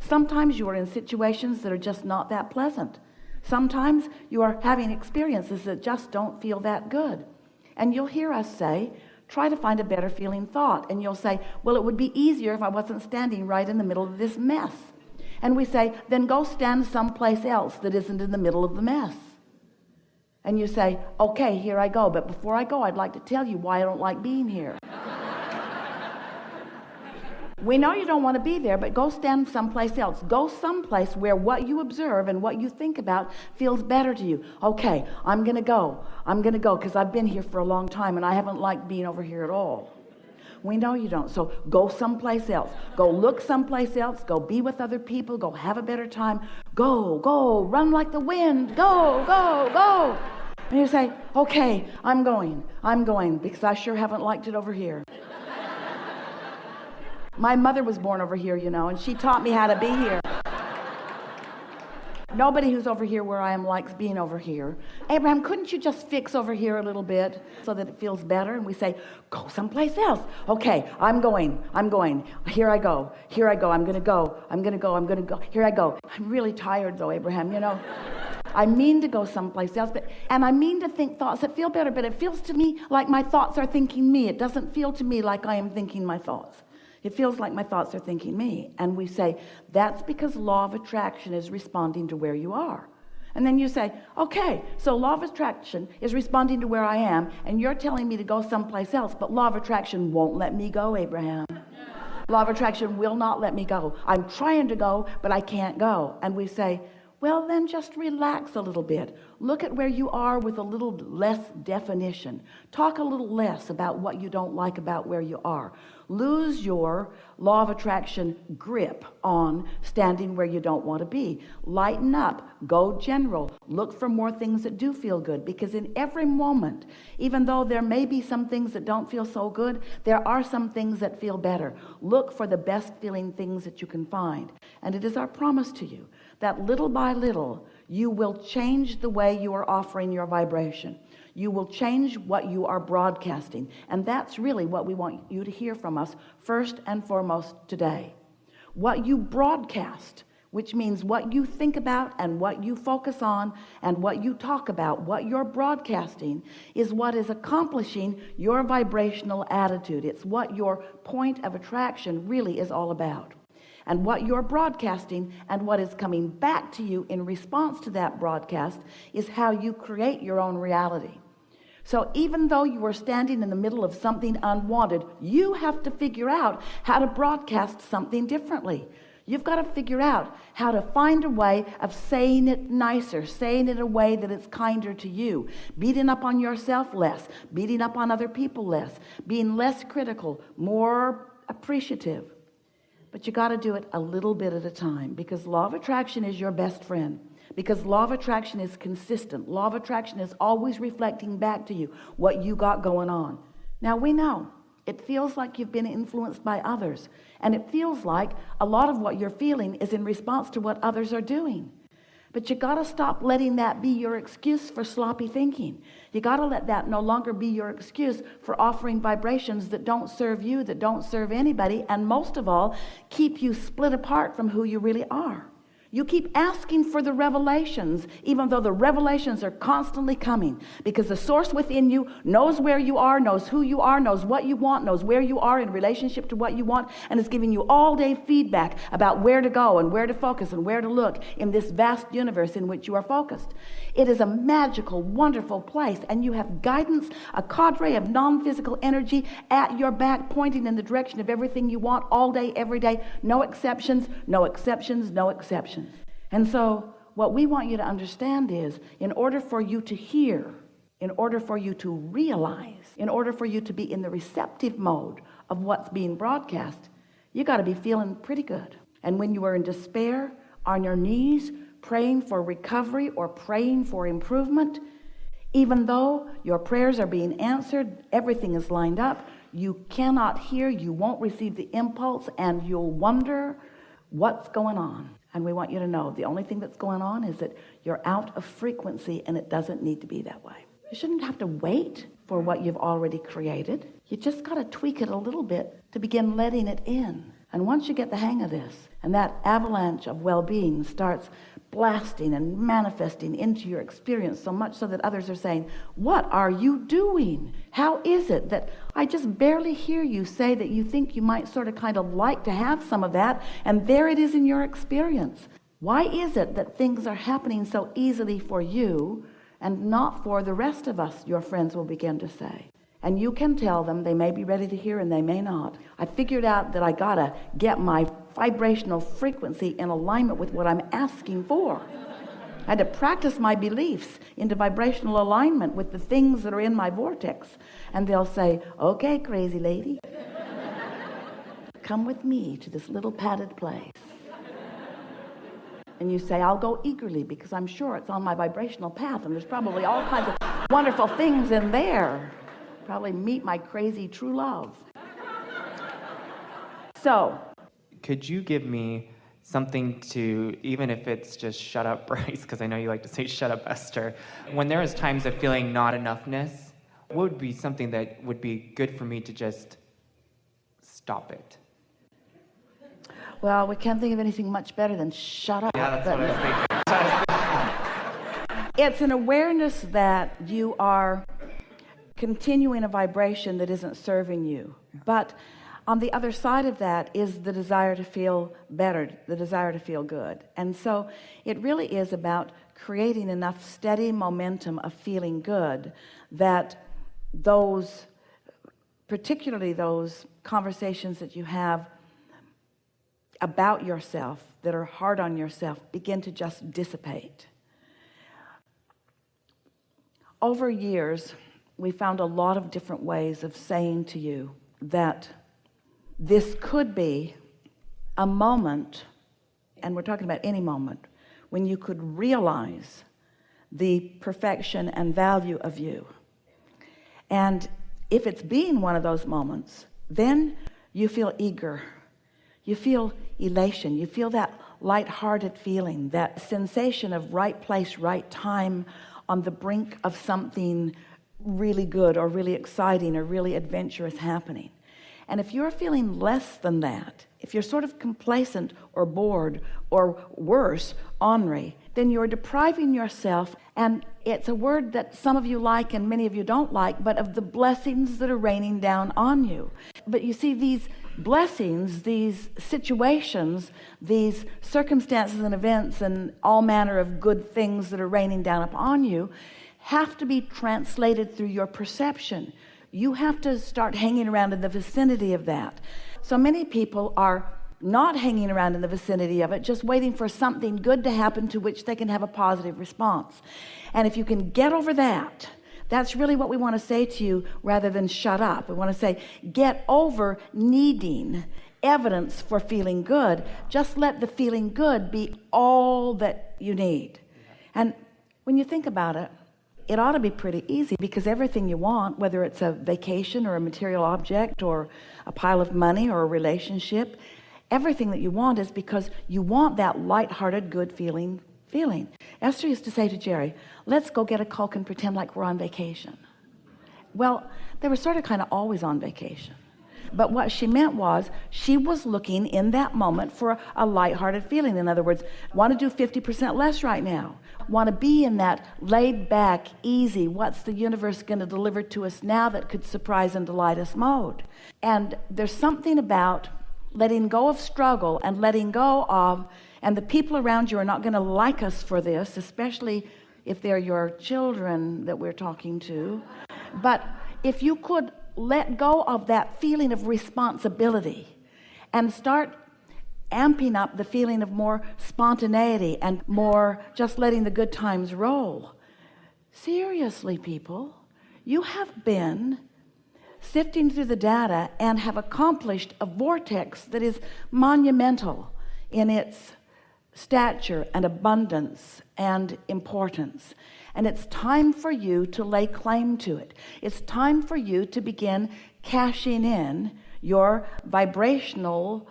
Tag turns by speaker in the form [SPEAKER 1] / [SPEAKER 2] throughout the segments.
[SPEAKER 1] Sometimes you are in situations that are just not that pleasant. Sometimes you are having experiences that just don't feel that good. And you'll hear us say, try to find a better feeling thought. And you'll say, well, it would be easier if I wasn't standing right in the middle of this mess. And we say, then go stand someplace else that isn't in the middle of the mess. And you say, okay, here I go. But before I go, I'd like to tell you why I don't like being here. We know you don't want to be there, but go stand someplace else. Go someplace where what you observe and what you think about feels better to you. Okay, I'm going to go because I've been here for a long time and I haven't liked being over here at all. We know you don't. So go someplace else. Go look someplace else. Go be with other people. Go have a better time. Go, run like the wind. Go. And you say, okay, I'm going because I sure haven't liked it over here. My mother was born over here, and she taught me how to be here. Nobody who's over here where I am likes being over here. Abraham, couldn't you just fix over here a little bit so that it feels better? And we say, go someplace else. Okay, I'm going. Here I go. I'm going to go. Here I go. I'm really tired though, Abraham, I mean to go someplace else, and I mean to think thoughts that feel better, but it feels to me like my thoughts are thinking me. It doesn't feel to me like I am thinking my thoughts. It feels like my thoughts are thinking me. And we say, that's because law of attraction is responding to where you are. And then you say, okay, so law of attraction is responding to where I am, and you're telling me to go someplace else, but law of attraction won't let me go, Abraham. Law of attraction will not let me go. I'm trying to go, but I can't go. And we say, well, then just relax a little bit. Look at where you are with a little less definition. Talk a little less about what you don't like about where you are. Lose your law of attraction grip on standing where you don't want to be. Lighten up. Go general. Look for more things that do feel good, because in every moment, even though there may be some things that don't feel so good, there are some things that feel better. Look for the best feeling things that you can find. And it is our promise to you that little by little, you will change the way you are offering your vibration. You will change what you are broadcasting. And that's really what we want you to hear from us first and foremost today. What you broadcast, which means what you think about and what you focus on and what you talk about, what you're broadcasting, is what is accomplishing your vibrational attitude. It's what your point of attraction really is all about. And what you're broadcasting and what is coming back to you in response to that broadcast is how you create your own reality. So even though you are standing in the middle of something unwanted, you have to figure out how to broadcast something differently. You've got to figure out how to find a way of saying it nicer, saying it in a way that it's kinder to you, beating up on yourself less, beating up on other people less, being less critical, more appreciative. But you got to do it a little bit at a time, because law of attraction is your best friend. Because law of attraction is consistent. Law of attraction is always reflecting back to you what you got going on. Now we know it feels like you've been influenced by others, and it feels like a lot of what you're feeling is in response to what others are doing. But you got to stop letting that be your excuse for sloppy thinking. You got to let that no longer be your excuse for offering vibrations that don't serve you, that don't serve anybody, and most of all, keep you split apart from who you really are. You keep asking for the revelations, even though the revelations are constantly coming, because the source within you knows where you are, knows who you are, knows what you want, knows where you are in relationship to what you want, and is giving you all day feedback about where to go and where to focus and where to look in this vast universe in which you are focused. It is a magical, wonderful place, and you have guidance, a cadre of non-physical energy at your back, pointing in the direction of everything you want all day, every day. No exceptions, no exceptions, no exceptions. And so what we want you to understand is, in order for you to hear, in order for you to realize, in order for you to be in the receptive mode of what's being broadcast, you got to be feeling pretty good. And when you are in despair, on your knees, praying for recovery or praying for improvement, even though your prayers are being answered, everything is lined up, you cannot hear, you won't receive the impulse, and you'll wonder what's going on. And we want you to know the only thing that's going on is that you're out of frequency, and it doesn't need to be that way. You shouldn't have to wait for what you've already created. You just got to tweak it a little bit to begin letting it in. And once you get the hang of this, and that avalanche of well-being starts blasting and manifesting into your experience so much so that others are saying, what are you doing? How is it that I just barely hear you say that you think you might sort of kind of like to have some of that, and there it is in your experience? Why is it that things are happening so easily for you and not for the rest of us, your friends will begin to say. And you can tell them, they may be ready to hear and they may not. I figured out that I gotta get my vibrational frequency in alignment with what I'm asking for. I had to practice my beliefs into vibrational alignment with the things that are in my vortex. And they'll say, okay, crazy lady, come with me to this little padded place. And you say, I'll go eagerly because I'm sure it's on my vibrational path and there's probably all kinds of wonderful things in there. Probably meet my crazy true love. So,
[SPEAKER 2] could you give me something to, even if it's just shut up, Bryce, because I know you like to say shut up, Esther. When there is times of feeling not enoughness, what would be something that would be good for me to just stop it?
[SPEAKER 1] Well, we can't think of anything much better than shut up.
[SPEAKER 2] Yeah, that's what I was thinking.
[SPEAKER 1] It's an awareness that you are continuing a vibration that isn't serving you. But on the other side of that is the desire to feel better, the desire to feel good. And so it really is about creating enough steady momentum of feeling good that those, particularly those conversations that you have about yourself that are hard on yourself, begin to just dissipate. Over years, we found a lot of different ways of saying to you that this could be a moment, and we're talking about any moment, when you could realize the perfection and value of you. And if it's been one of those moments, then you feel eager. You feel elation. You feel that light-hearted feeling, that sensation of right place, right time, on the brink of something really good or really exciting or really adventurous happening. And if you're feeling less than that, if you're sort of complacent or bored or worse, ornery, then you're depriving yourself, and it's a word that some of you like and many of you don't like, but of the blessings that are raining down on you. But you see, these blessings, these situations, these circumstances and events and all manner of good things that are raining down upon you have to be translated through your perception. You have to start hanging around in the vicinity of that. So many people are not hanging around in the vicinity of it, just waiting for something good to happen to which they can have a positive response. And if you can get over that, that's really what we want to say to you rather than shut up. We want to say, get over needing evidence for feeling good. Just let the feeling good be all that you need. And when you think about it, it ought to be pretty easy, because everything you want, whether it's a vacation or a material object or a pile of money or a relationship, everything that you want is because you want that light-hearted, good feeling. Esther used to say to Jerry, let's go get a Coke and pretend like we're on vacation. Well, they were sort of kind of always on vacation. But what she meant was she was looking in that moment for a lighthearted feeling. In other words, want to do 50% less right now. Want to be in that laid back, easy, what's the universe going to deliver to us now that could surprise and delight us mode. And there's something about letting go of struggle and letting go of, and the people around you are not going to like us for this, especially if they're your children that we're talking to. But if you could let go of that feeling of responsibility and start amping up the feeling of more spontaneity and more just letting the good times roll. Seriously, people, you have been sifting through the data and have accomplished a vortex that is monumental in its stature and abundance and importance. And it's time for you to lay claim to it. It's time for you to begin cashing in your vibrational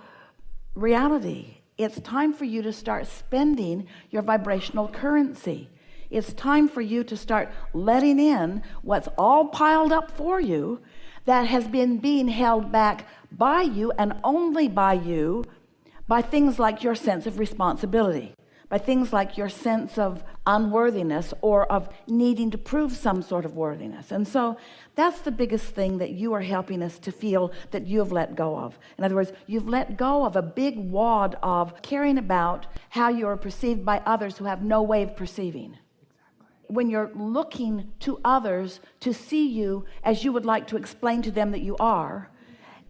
[SPEAKER 1] reality. It's time for you to start spending your vibrational currency. It's time for you to start letting in what's all piled up for you that has been being held back by you and only by you, by things like your sense of responsibility, by things like your sense of unworthiness or of needing to prove some sort of worthiness. And so that's the biggest thing that you are helping us to feel that you have let go of. In other words, you've let go of a big wad of caring about how you are perceived by others who have no way of perceiving. When you're looking to others to see you as you would like to explain to them that you are,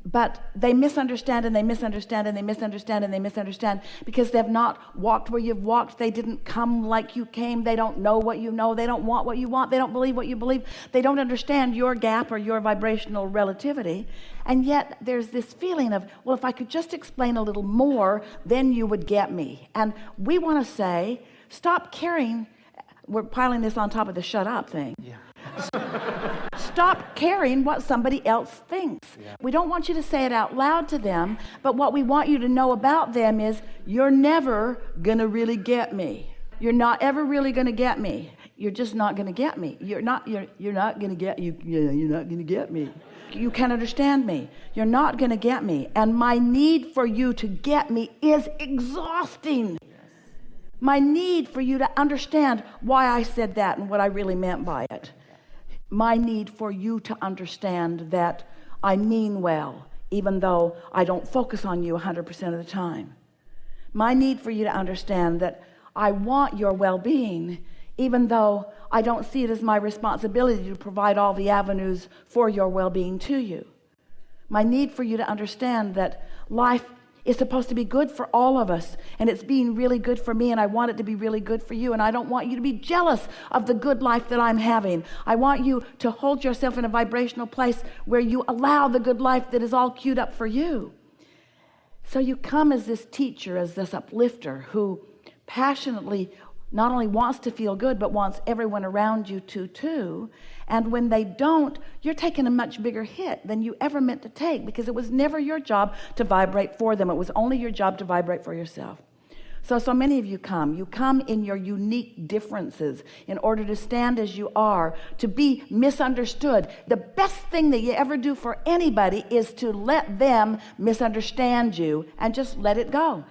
[SPEAKER 1] but they misunderstand and they misunderstand and they misunderstand and they misunderstand because they've not walked where you've walked. They didn't come like you came. They don't know what you know. They don't want what you want. They don't believe what you believe. They don't understand your gap or your vibrational relativity. And yet there's this feeling of, well, if I could just explain a little more, then you would get me. And we want to say, stop caring. We're piling this on top of the shut up thing. Yeah. Stop caring what somebody else thinks. Yeah. We don't want you to say it out loud to them, but what we want you to know about them is you're never gonna really get me. You're not ever really gonna get me. You're just not gonna get me. You're not gonna get you. Yeah, you're not gonna get me. You can't understand me. You're not gonna get me. And my need for you to get me is exhausting. My need for you to understand why I said that and what I really meant by it. My need for you to understand that I mean well, even though I don't focus on you 100% of the time. My need for you to understand that I want your well-being, even though I don't see it as my responsibility to provide all the avenues for your well-being to you. My need for you to understand that life is supposed to be good for all of us, and it's being really good for me, and I want it to be really good for you, and I don't want you to be jealous of the good life that I'm having. I want you to hold yourself in a vibrational place where you allow the good life that is all queued up for you. So you come as this teacher, as this uplifter who passionately not only wants to feel good, but wants everyone around you to too. And when they don't, you're taking a much bigger hit than you ever meant to take, because it was never your job to vibrate for them. It was only your job to vibrate for yourself. So many of you come in your unique differences in order to stand as you are, to be misunderstood. The best thing that you ever do for anybody is to let them misunderstand you and just let it go.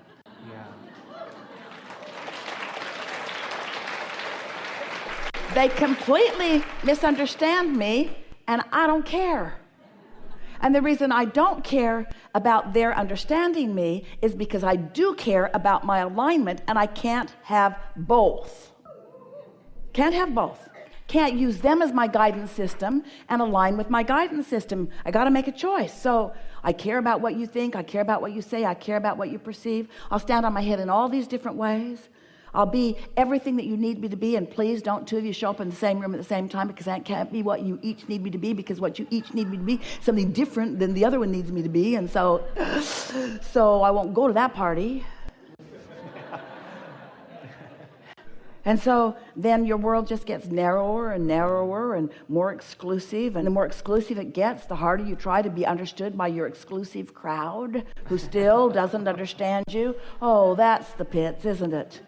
[SPEAKER 1] They completely misunderstand me, and I don't care. And the reason I don't care about their understanding me is because I do care about my alignment, and I can't have both. Can't have both. Can't use them as my guidance system and align with my guidance system. I got to make a choice. So I care about what you think. I care about what you say. I care about what you perceive. I'll stand on my head in all these different ways. I'll be everything that you need me to be, and please don't two of you show up in the same room at the same time, because that can't be what you each need me to be, because what you each need me to be is something different than the other one needs me to be, and so I won't go to that party. And so then your world just gets narrower and narrower and more exclusive, and the more exclusive it gets, the harder you try to be understood by your exclusive crowd who still doesn't understand you. Oh, that's the pits, isn't it?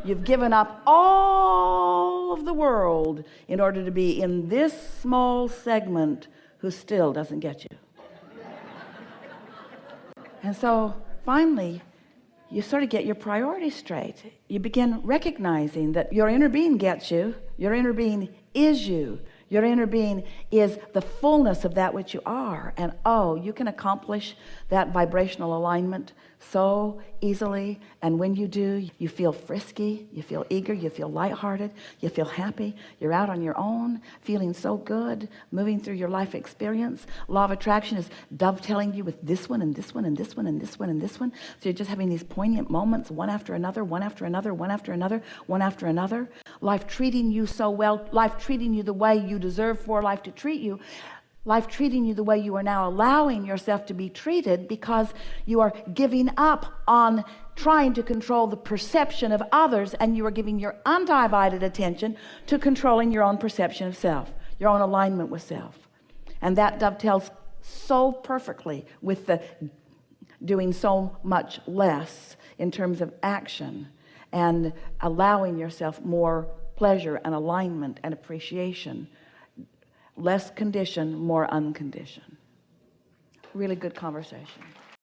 [SPEAKER 1] You've given up all of the world in order to be in this small segment who still doesn't get you. And so finally, you sort of get your priorities straight. You begin recognizing that your inner being gets you. Your inner being is you. Your inner being is the fullness of that which you are. And oh, you can accomplish that vibrational alignment so easily. And when you do, you feel frisky, you feel eager, you feel lighthearted, you feel happy. You're out on your own, feeling so good, moving through your life experience. Law of attraction is dovetailing you with this one and this one and this one and this one and this one. So you're just having these poignant moments, one after another, one after another, one after another, one after another. Life treating you so well, life treating you the way you deserve for life to treat you. Life treating you the way you are now allowing yourself to be treated, because you are giving up on trying to control the perception of others, and you are giving your undivided attention to controlling your own perception of self, your own alignment with self. And that dovetails so perfectly with the doing so much less in terms of action and allowing yourself more pleasure and alignment and appreciation. Less condition, more unconditioned. Really good conversation.